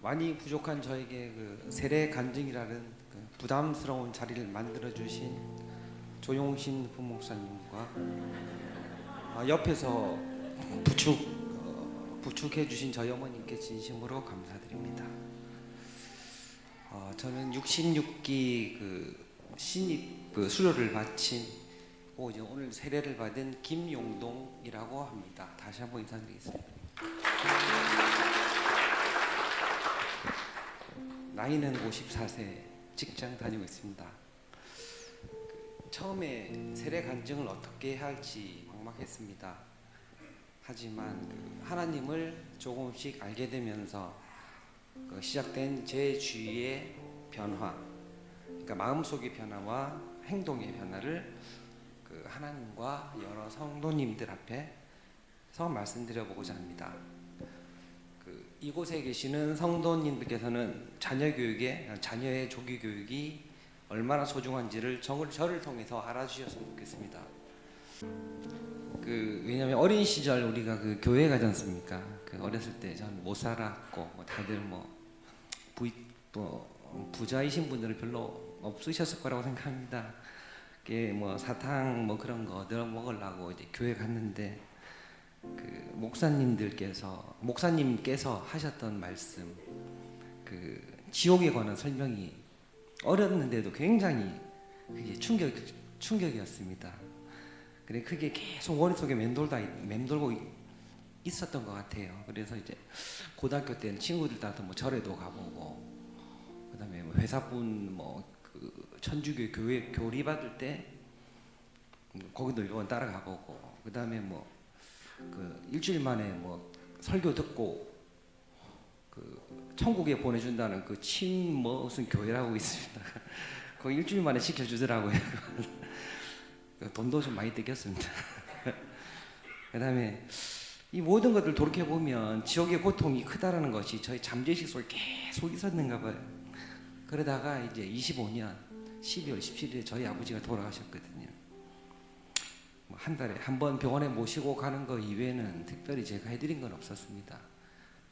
많이 부족한 저에게 그 세례 간증이라는 그 부담스러운 자리를 만들어 주신 조용신 부목사님과 옆에서 부축해 주신 저희 어머님께 진심으로 감사드립니다. 저는 66기 그 신입 그 수료를 마친 이제 오늘 세례를 받은 김용동이라고 합니다. 다시 한번 인사드리겠습니다. 나이는 54세, 직장 다니고 있습니다. 처음에 세례 간증을 어떻게 할지 막막했습니다. 하지만 하나님을 조금씩 알게 되면서 시작된 제 주위의 변화, 그러니까 마음속의 변화와 행동의 변화를 하나님과 여러 성도님들 앞에서 말씀드려보고자 합니다. 이곳에 계시는 성도님들께서는 자녀의 조기 교육이 얼마나 소중한지를 저를 통해서 알아주셨으면 좋겠습니다. 왜냐하면 어린 시절 우리가 교회 가지 않습니까? 어렸을 때 전 못 살았고 다들 부자이신 분들은 별로 없으셨을 거라고 생각합니다. 사탕 그런 거 얻어 먹으려고 이제 교회 갔는데 목사님께서 하셨던 말씀, 지옥에 관한 설명이 어렸는데도 굉장히 그게 충격이었습니다. 그래 그게 계속 머릿속에 맴돌고 있었던 것 같아요. 그래서 이제 고등학교 때는 친구들 따라 절에도 가보고, 그다음에 회사분 천주교 교회 교리 받을 때 거기도 일본 따라가보고, 그다음에 일주일 만에 설교 듣고 천국에 보내준다는 무슨 교회라고 있습니다. 거기 일주일 만에 시켜주더라고요. 돈도 좀 많이 뜯겼습니다. 그다음에 이 모든 것들 돌이켜 보면 지옥의 고통이 크다라는 것이 저희 잠재의식 속에 계속 있었는가 봐요. 그러다가 이제 25년 12월 17일에 저희 아버지가 돌아가셨거든요. 한 달에 한 번 병원에 모시고 가는 거 이외에는 특별히 제가 해드린 건 없었습니다.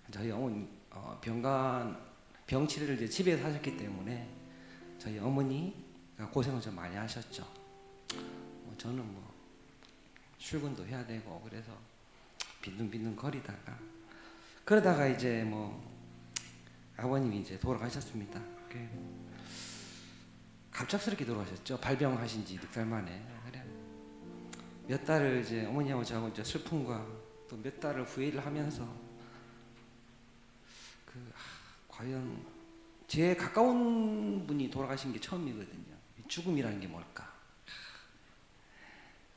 저희 어머니 병 치료를 이제 집에서 하셨기 때문에 저희 어머니가 고생을 좀 많이 하셨죠. 저는 출근도 해야 되고 그래서 빈둥빈둥 그러다가 이제 아버님이 이제 돌아가셨습니다. 갑작스럽게 돌아가셨죠. 발병하신 지 6달 만에. 몇 달을 이제 어머니하고 저하고 이제 슬픔과 또 몇 달을 후회를 하면서 과연 제 가까운 분이 돌아가신 게 처음이거든요. 죽음이라는 게 뭘까?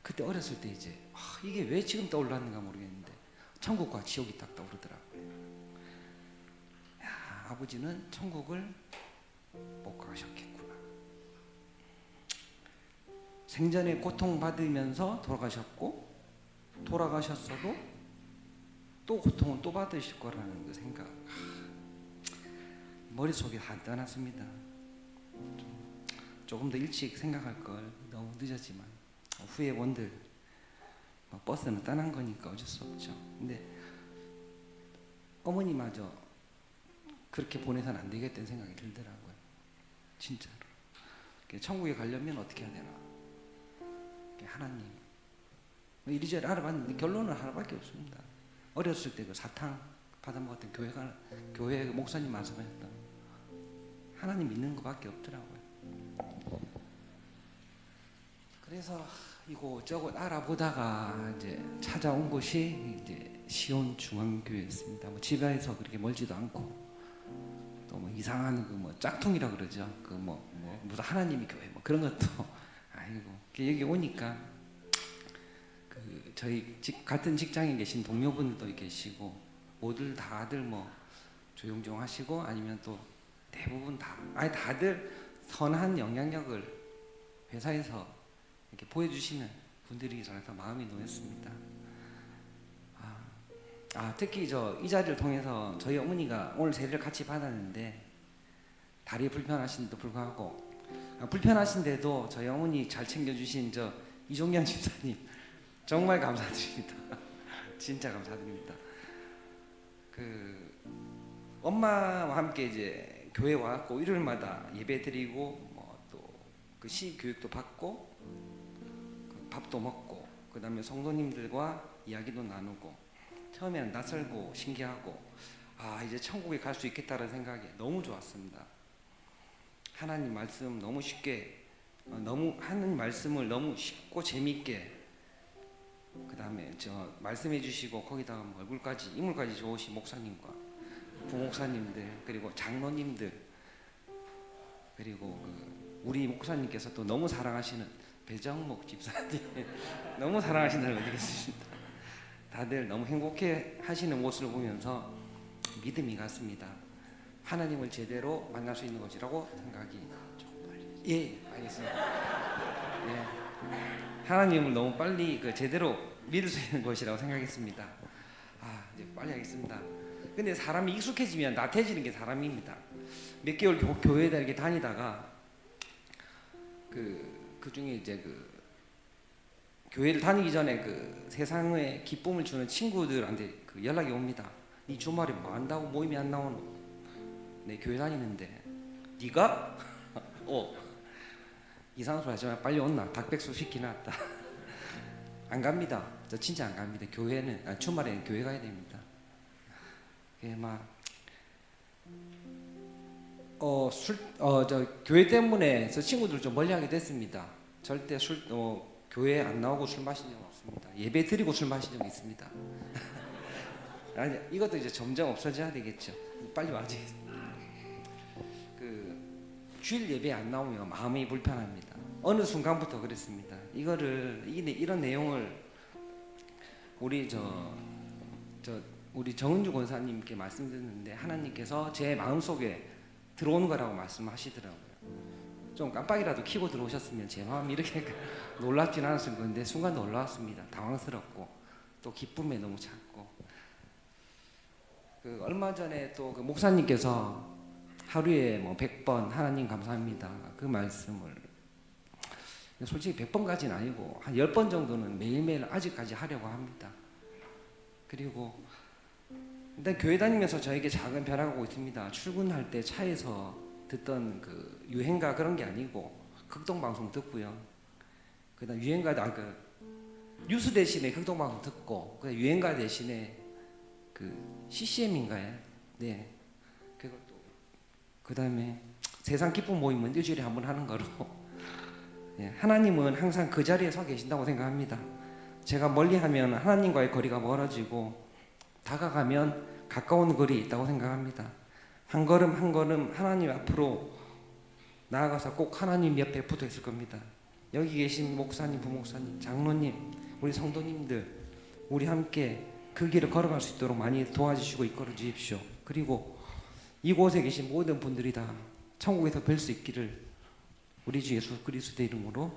그때 어렸을 때 이제 이게 왜 지금 떠올랐는가 모르겠는데 천국과 지옥이 딱 떠오르더라고요. 아버지는 천국을 못 가셨겠구나. 생전에 고통받으면서 돌아가셨고, 돌아가셨어도 또 고통은 또 받으실 거라는 그 생각, 머릿속에 안 떠났습니다. 조금 더 일찍 생각할 걸, 너무 늦었지만 후회원들 버스는 떠난 거니까 어쩔 수 없죠. 근데 어머니마저 그렇게 보내서는 안 되겠다는 생각이 들더라고요. 진짜로. 천국에 가려면 어떻게 해야 되나? 하나님 이리저리 알아봤는데 결론은 하나밖에 없습니다. 어렸을 때 사탕 받아먹었던 교회 목사님 말씀하셨던 하나님 믿는 것밖에 없더라고요. 그래서 이곳저곳 알아보다가 이제 찾아온 곳이 이제 시온 중앙교회였습니다. 집에서 그렇게 멀지도 않고, 또 이상한 짝퉁이라 그러죠. 무슨 하나님의 교회 그런 것도 아니고, 여기 오니까 저희 같은 직장에 계신 동료분들도 계시고, 다들 조용조용하시고, 아니면 또 대부분 다들 선한 영향력을 회사에서 이렇게 보여주시는 분들이라서 마음이 놓였습니다. 특히 이 자리를 통해서 저희 어머니가 오늘 세례를 같이 받았는데 다리 불편하신데도 불구하고, 불편하신데도 저희 어머니 잘 챙겨주신 이종현 집사님 정말 감사드립니다. 진짜 감사드립니다. 엄마와 함께 이제 교회 와갖고 일요일마다 예배 드리고 그 시 교육도 받고 그 밥도 먹고 그다음에 성도님들과 이야기도 나누고 처음에는 낯설고 신기하고 이제 천국에 갈 수 있겠다는 생각이 너무 좋았습니다. 하나님 말씀 너무 쉽게 너무 하는 말씀을 너무 쉽고 재미있게 그다음에 저 말씀해 주시고 거기다가 얼굴까지 인물까지 좋으신 목사님과 부목사님들 그리고 장로님들 그리고 우리 목사님께서 또 너무 사랑하시는 배정목 집사님 너무 사랑하신다는 의견이 있습니다. 다들 너무 행복해 하시는 모습을 보면서 믿음이 갔습니다. 하나님을 제대로 만날 수 있는 것이라고 생각이 알겠습니다. 하나님을 너무 빨리 제대로 믿을 수 있는 것이라고 생각했습니다. 이제 빨리 하겠습니다. 근데 사람이 익숙해지면 나태해지는 게 사람입니다. 몇 개월 교회에다 이렇게 다니다가 그 중에 이제 교회를 다니기 전에 세상에 기쁨을 주는 친구들한테 연락이 옵니다. 이 주말에 뭐 한다고 모임이 안 나오노? 내 교회 다니는데 네가? 이상한 소리 하지 마. 빨리 온나? 닭백숙 시키놨다. 안 갑니다. 저 진짜 안 갑니다. 교회는 주말에는 교회 가야 됩니다. 저 교회 때문에 저 친구들 좀 멀리하게 됐습니다. 절대 교회 안 나오고 술 마신 적 없습니다. 예배 드리고 술 마신 적 있습니다. 아니 이것도 이제 점점 없어져야 되겠죠. 빨리 와주겠습니다. 주일 예배 안 나오면 마음이 불편합니다. 어느 순간부터 그랬습니다. 이런 내용을 우리 우리 정은주 권사님께 말씀드렸는데 하나님께서 제 마음속에 들어오는 거라고 말씀하시더라고요. 좀 깜빡이라도 켜고 들어오셨으면 제 마음이 이렇게 놀랍진 않았을 건데 순간 놀라웠습니다. 당황스럽고 또 기쁨에 너무 찼고 얼마 전에 또 목사님께서 하루에 100번 하나님 감사합니다 그 말씀을 솔직히 100번까지는 아니고 한 10번 정도는 매일매일 아직까지 하려고 합니다. 그리고 일단 교회 다니면서 저에게 작은 변화가 오고 있습니다. 출근할 때 차에서 듣던 유행가 그런 게 아니고 극동방송 듣고요. 그다음 유행가 뉴스 대신에 극동방송 듣고 그다음 유행가 대신에 CCM인가요? 네. 그다음에 세상 기쁨 모임은 일주일에 한 번 하는 거로 하나님은 항상 그 자리에 서 계신다고 생각합니다. 제가 멀리하면 하나님과의 거리가 멀어지고 다가가면 가까운 거리에 있다고 생각합니다. 한 걸음 한 걸음 하나님 앞으로 나아가서 꼭 하나님 옆에 붙어 있을 겁니다. 여기 계신 목사님, 부목사님, 장로님, 우리 성도님들 우리 함께 그 길을 걸어갈 수 있도록 많이 도와주시고 이끌어 주십시오. 그리고 이곳에 계신 모든 분들이 다 천국에서 뵐 수 있기를 우리 주 예수 그리스도의 이름으로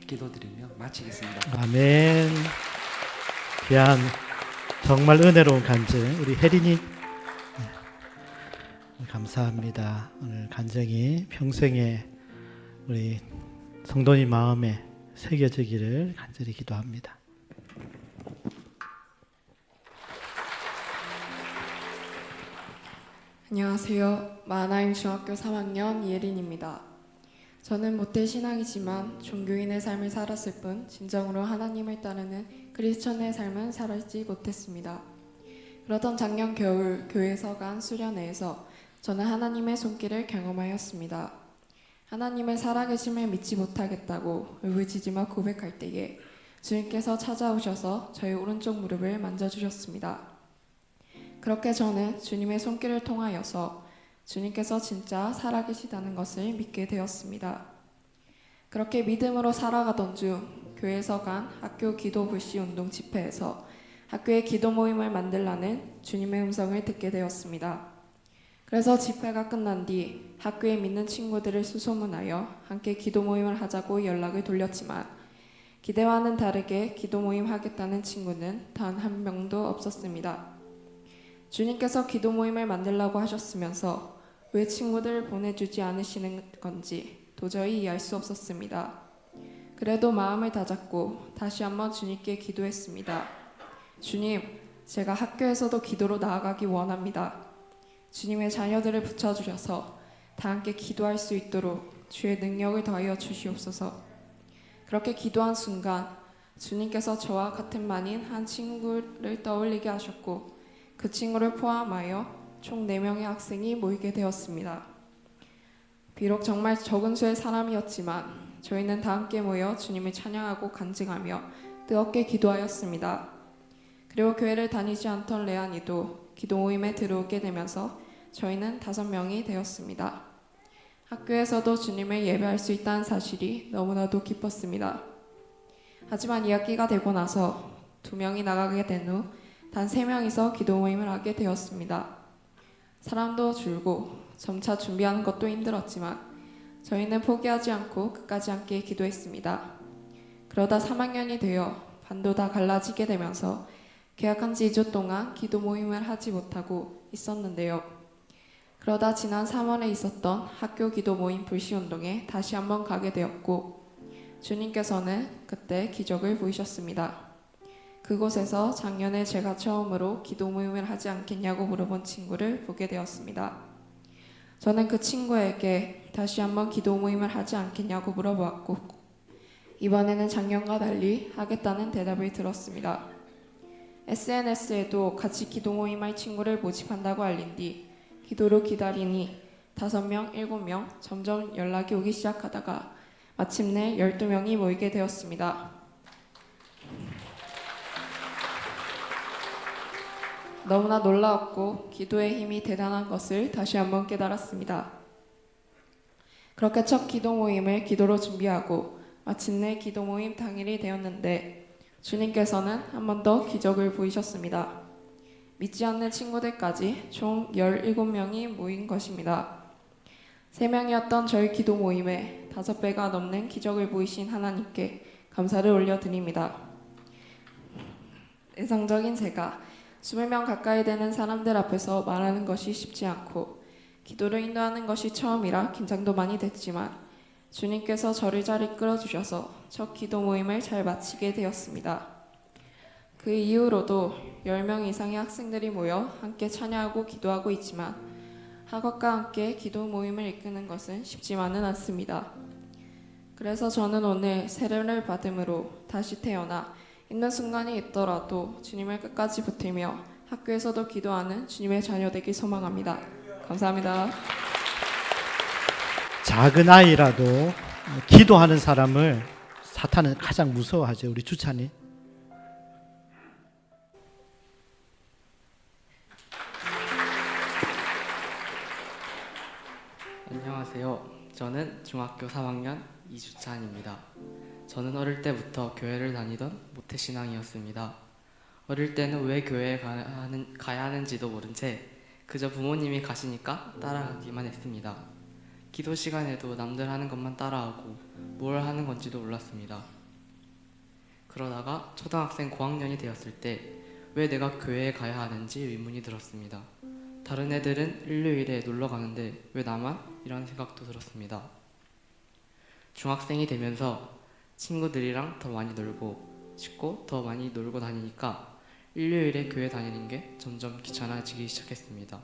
기도드리며 마치겠습니다. 아멘. 귀한 정말 은혜로운 간증 우리 혜린이 감사합니다. 오늘 간증이 평생에 우리 성도님 마음에 새겨지기를 간절히 기도합니다. 안녕하세요. 마하나임 중학교 3학년 이예린입니다. 저는 모태 신앙이지만 종교인의 삶을 살았을 뿐 진정으로 하나님을 따르는 크리스천의 삶은 살지 못했습니다. 그러던 작년 겨울 교회 서간 수련회에서 저는 하나님의 손길을 경험하였습니다. 하나님의 살아계심을 믿지 못하겠다고 울부짖으며 고백할 때에 주님께서 찾아오셔서 저의 오른쪽 무릎을 만져주셨습니다. 그렇게 저는 주님의 손길을 통하여서 주님께서 진짜 살아계시다는 것을 믿게 되었습니다. 그렇게 믿음으로 살아가던 중 교회에서 간 학교 기도 불시 운동 집회에서 학교의 기도 모임을 만들라는 주님의 음성을 듣게 되었습니다. 그래서 집회가 끝난 뒤 학교에 믿는 친구들을 수소문하여 함께 기도 모임을 하자고 연락을 돌렸지만 기대와는 다르게 기도 모임 하겠다는 친구는 단 한 명도 없었습니다. 주님께서 기도 모임을 만들라고 하셨으면서 왜 친구들을 보내주지 않으시는 건지 도저히 이해할 수 없었습니다. 그래도 마음을 다잡고 다시 한번 주님께 기도했습니다. 주님, 제가 학교에서도 기도로 나아가기 원합니다. 주님의 자녀들을 붙여주셔서 다 함께 기도할 수 있도록 주의 능력을 더하여 주시옵소서. 그렇게 기도한 순간 주님께서 저와 같은 만인 한 친구를 떠올리게 하셨고 그 친구를 포함하여 총 4명의 학생이 모이게 되었습니다. 비록 정말 적은 수의 사람이었지만 저희는 다 함께 모여 주님을 찬양하고 간증하며 뜨겁게 기도하였습니다. 그리고 교회를 다니지 않던 레안이도 기도 모임에 들어오게 되면서 저희는 5명이 되었습니다. 학교에서도 주님을 예배할 수 있다는 사실이 너무나도 기뻤습니다. 하지만 2학기가 되고 나서 2명이 나가게 된 후 단 3명이서 기도 모임을 하게 되었습니다. 사람도 줄고 점차 준비하는 것도 힘들었지만 저희는 포기하지 않고 끝까지 함께 기도했습니다. 그러다 3학년이 되어 반도 다 갈라지게 되면서 계약한 지 2주 동안 기도 모임을 하지 못하고 있었는데요. 그러다 지난 3월에 있었던 학교 기도 모임 불시운동에 다시 한번 가게 되었고 주님께서는 그때 기적을 보이셨습니다. 그곳에서 작년에 제가 처음으로 기도 모임을 하지 않겠냐고 물어본 친구를 보게 되었습니다. 저는 그 친구에게 다시 한번 기도 모임을 하지 않겠냐고 물어보았고 이번에는 작년과 달리 하겠다는 대답을 들었습니다. SNS에도 같이 기도 모임할 친구를 모집한다고 알린 뒤 기도로 기다리니 5명, 7명 점점 연락이 오기 시작하다가 마침내 12명이 모이게 되었습니다. 너무나 놀라웠고 기도의 힘이 대단한 것을 다시 한번 깨달았습니다. 그렇게 첫 기도 모임을 기도로 준비하고 마침내 기도 모임 당일이 되었는데 주님께서는 한 번 더 기적을 보이셨습니다. 믿지 않는 친구들까지 총 17명이 모인 것입니다. 3명이었던 저희 기도 모임에 5배가 넘는 기적을 보이신 하나님께 감사를 올려드립니다. 예상적인 제가 20명 가까이 되는 사람들 앞에서 말하는 것이 쉽지 않고 기도를 인도하는 것이 처음이라 긴장도 많이 됐지만 주님께서 저를 잘 이끌어주셔서 첫 기도 모임을 잘 마치게 되었습니다. 그 이후로도 10명 이상의 학생들이 모여 함께 찬양하고 기도하고 있지만 학업과 함께 기도 모임을 이끄는 것은 쉽지만은 않습니다. 그래서 저는 오늘 세례를 받음으로 다시 태어나 있는 순간이 있더라도 주님을 끝까지 붙들며 학교에서도 기도하는 주님의 자녀 되길 소망합니다. 감사합니다. 작은 아이라도 기도하는 사람을 사탄은 가장 무서워하죠. 우리 주찬이. 안녕하세요. 저는 중학교 3학년 이주찬입니다. 저는 어릴 때부터 교회를 다니던 모태신앙이었습니다. 어릴 때는 왜 교회에 가야 하는지도 모른 채 그저 부모님이 가시니까 따라가기만 했습니다. 기도 시간에도 남들 하는 것만 따라하고 뭘 하는 건지도 몰랐습니다. 그러다가 초등학생 고학년이 되었을 때 왜 내가 교회에 가야 하는지 의문이 들었습니다. 다른 애들은 일요일에 놀러 가는데 왜 나만? 이런 생각도 들었습니다. 중학생이 되면서 친구들이랑 더 많이 놀고 싶고 더 많이 놀고 다니니까 일요일에 교회 다니는 게 점점 귀찮아지기 시작했습니다.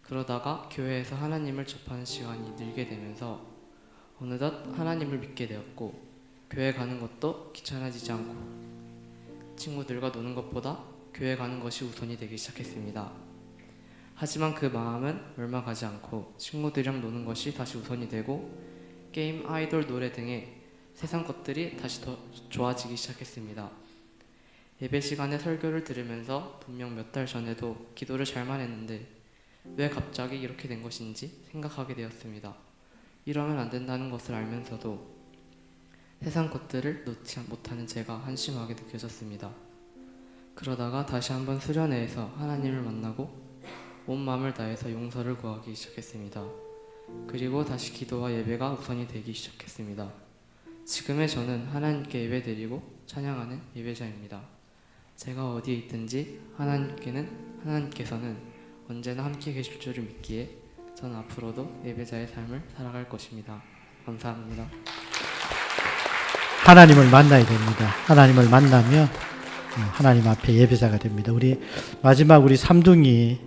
그러다가 교회에서 하나님을 접하는 시간이 늘게 되면서 어느덧 하나님을 믿게 되었고 교회 가는 것도 귀찮아지지 않고 친구들과 노는 것보다 교회 가는 것이 우선이 되기 시작했습니다. 하지만 그 마음은 얼마 가지 않고 친구들이랑 노는 것이 다시 우선이 되고 게임, 아이돌, 노래 등의 세상 것들이 다시 더 좋아지기 시작했습니다. 예배 시간에 설교를 들으면서 분명 몇 달 전에도 기도를 잘만 했는데 왜 갑자기 이렇게 된 것인지 생각하게 되었습니다. 이러면 안 된다는 것을 알면서도 세상 것들을 놓지 못하는 제가 한심하게 느껴졌습니다. 그러다가 다시 한번 수련회에서 하나님을 만나고 온 마음을 다해서 용서를 구하기 시작했습니다. 그리고 다시 기도와 예배가 우선이 되기 시작했습니다. 지금의 저는 하나님께 예배드리고 찬양하는 예배자입니다. 제가 어디에 있든지 하나님께서는 언제나 함께 계실 줄을 믿기에 저는 앞으로도 예배자의 삶을 살아갈 것입니다. 감사합니다. 하나님을 만나야 됩니다. 하나님을 만나면 하나님 앞에 예배자가 됩니다. 우리 마지막 우리 삼둥이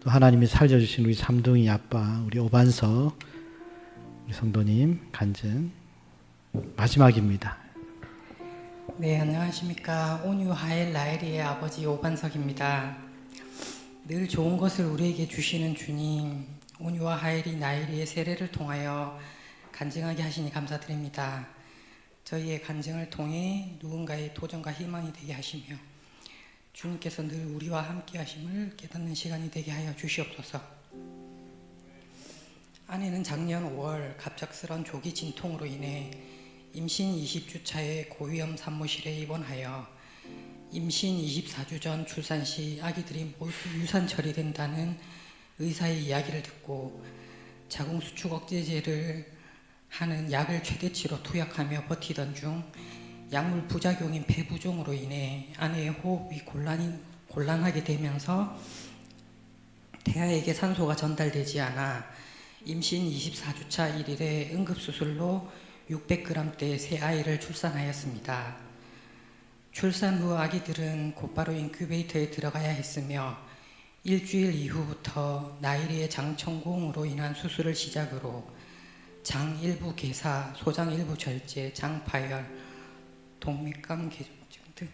또 하나님이 살려주신 우리 삼둥이 아빠, 우리 오반석, 우리 성도님 간증 마지막입니다. 네, 안녕하십니까. 온유 하엘 라엘이의 아버지 오반석입니다. 늘 좋은 것을 우리에게 주시는 주님, 온유와 하엘이 나엘이의 세례를 통하여 간증하게 하시니 감사드립니다. 저희의 간증을 통해 누군가의 도전과 희망이 되게 하시며 주님께서 늘 우리와 함께 하심을 깨닫는 시간이 되게 하여 주시옵소서. 아내는 작년 5월 갑작스런 조기 진통으로 인해 임신 20주 차에 고위험 산모실에 입원하여 임신 24주 전 출산 시 아기들이 모두 유산 처리된다는 의사의 이야기를 듣고 자궁수축 억제제를 하는 약을 최대치로 투약하며 버티던 중 약물 부작용인 폐부종으로 인해 아내의 호흡이 곤란하게 되면서 태아에게 산소가 전달되지 않아 임신 24주차 1일에 응급수술로 600g대 새 아이를 출산하였습니다. 출산 후 아기들은 곧바로 인큐베이터에 들어가야 했으며 일주일 이후부터 나일이의 장천공으로 인한 수술을 시작으로 장 일부 개사, 소장 일부 절제, 장 파열, 동맥감 개종증 등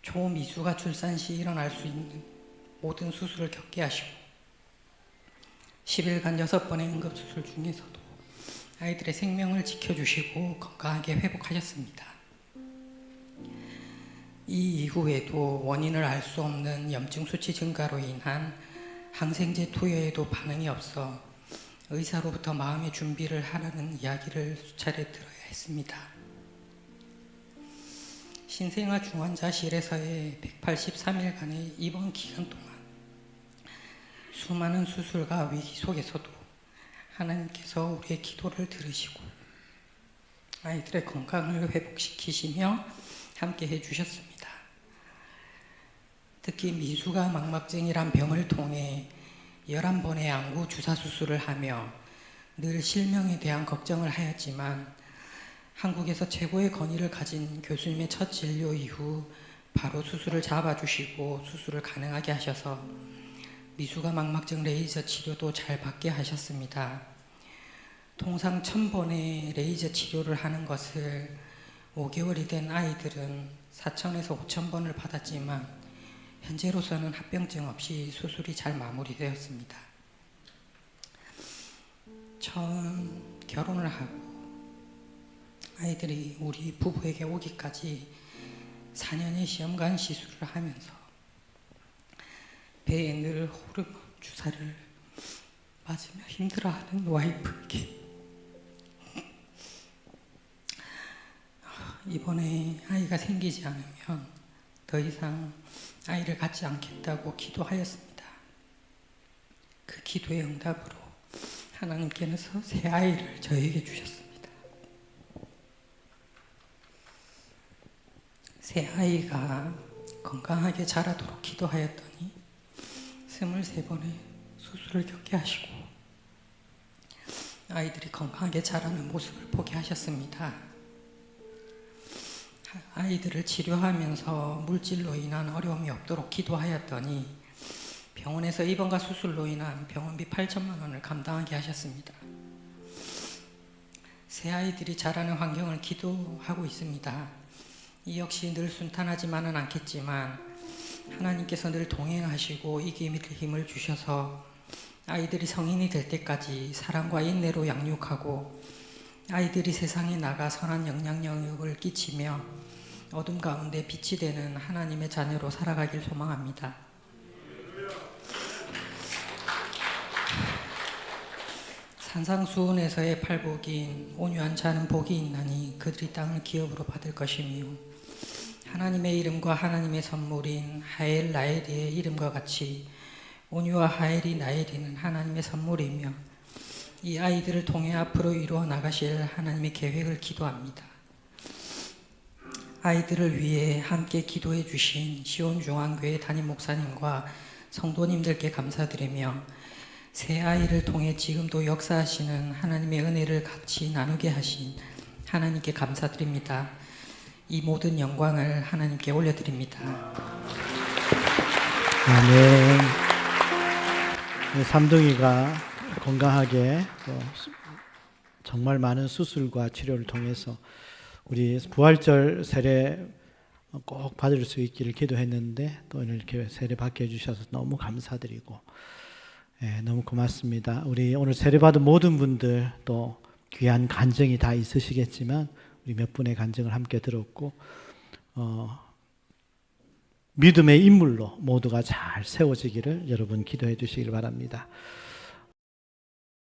초미수가 출산 시 일어날 수 있는 모든 수술을 겪게 하시고 10일간 6번의 응급수술 중에서도 아이들의 생명을 지켜주시고 건강하게 회복하셨습니다. 이 이후에도 원인을 알 수 없는 염증 수치 증가로 인한 항생제 투여에도 반응이 없어 의사로부터 마음의 준비를 하라는 이야기를 수차례 들어야 했습니다. 신생아 중환자실에서의 183일간의 입원 기간 동안 수많은 수술과 위기 속에서도 하나님께서 우리의 기도를 들으시고 아이들의 건강을 회복시키시며 함께 해주셨습니다. 특히 미수가 망막증이란 병을 통해 11번의 안구 주사 수술을 하며 늘 실명에 대한 걱정을 하였지만 한국에서 최고의 권위를 가진 교수님의 첫 진료 이후 바로 수술을 잡아주시고 수술을 가능하게 하셔서 미수가 망막증 레이저 치료도 잘 받게 하셨습니다. 통상 1000번의 레이저 치료를 하는 것을 5개월이 된 아이들은 4000에서 5000번을 받았지만 현재로서는 합병증 없이 수술이 잘 마무리되었습니다. 처음 결혼을 하고 아이들이 우리 부부에게 오기까지 4년의 시험관 시술을 하면서 배에 늘 호르몬 주사를 맞으며 힘들어하는 와이프에게 이번에 아이가 생기지 않으면 더 이상 아이를 갖지 않겠다고 기도하였습니다. 그 기도의 응답으로 하나님께서 새 아이를 저에게 주셨습니다. 새 아이가 건강하게 자라도록 기도하였더니 23번의 수술을 겪게 하시고 아이들이 건강하게 자라는 모습을 보게 하셨습니다. 아이들을 치료하면서 물질로 인한 어려움이 없도록 기도하였더니 병원에서 입원과 수술로 인한 병원비 8천만 원을 감당하게 하셨습니다. 새 아이들이 자라는 환경을 기도하고 있습니다. 이 역시 늘 순탄하지만은 않겠지만 하나님께서 늘 동행하시고 이기는 힘을 주셔서 아이들이 성인이 될 때까지 사랑과 인내로 양육하고 아이들이 세상에 나가 선한 영향력을 끼치며 어둠 가운데 빛이 되는 하나님의 자녀로 살아가길 소망합니다. 산상수훈에서의 팔복인 온유한 자는 복이 있나니 그들이 땅을 기업으로 받을 것이며 하나님의 이름과 하나님의 선물인 하엘 라엘의 이름과 같이 온유와 하엘이 나엘이는 하나님의 선물이며 이 아이들을 통해 앞으로 이루어 나가실 하나님의 계획을 기도합니다. 아이들을 위해 함께 기도해 주신 시온중앙교회 담임 목사님과 성도님들께 감사드리며 새 아이를 통해 지금도 역사하시는 하나님의 은혜를 같이 나누게 하신 하나님께 감사드립니다. 이 모든 영광을 하나님께 올려드립니다. 아멘. 삼둥이가 건강하게 또 정말 많은 수술과 치료를 통해서 우리 부활절 세례 꼭 받을 수 있기를 기도했는데 또 오늘 이렇게 세례 받게 해주셔서 너무 감사드리고 너무 고맙습니다. 우리 오늘 세례 받은 모든 분들 또 귀한 간증이 다 있으시겠지만 우리 몇 분의 간증을 함께 들었고 믿음의 인물로 모두가 잘 세워지기를 여러분 기도해 주시길 바랍니다.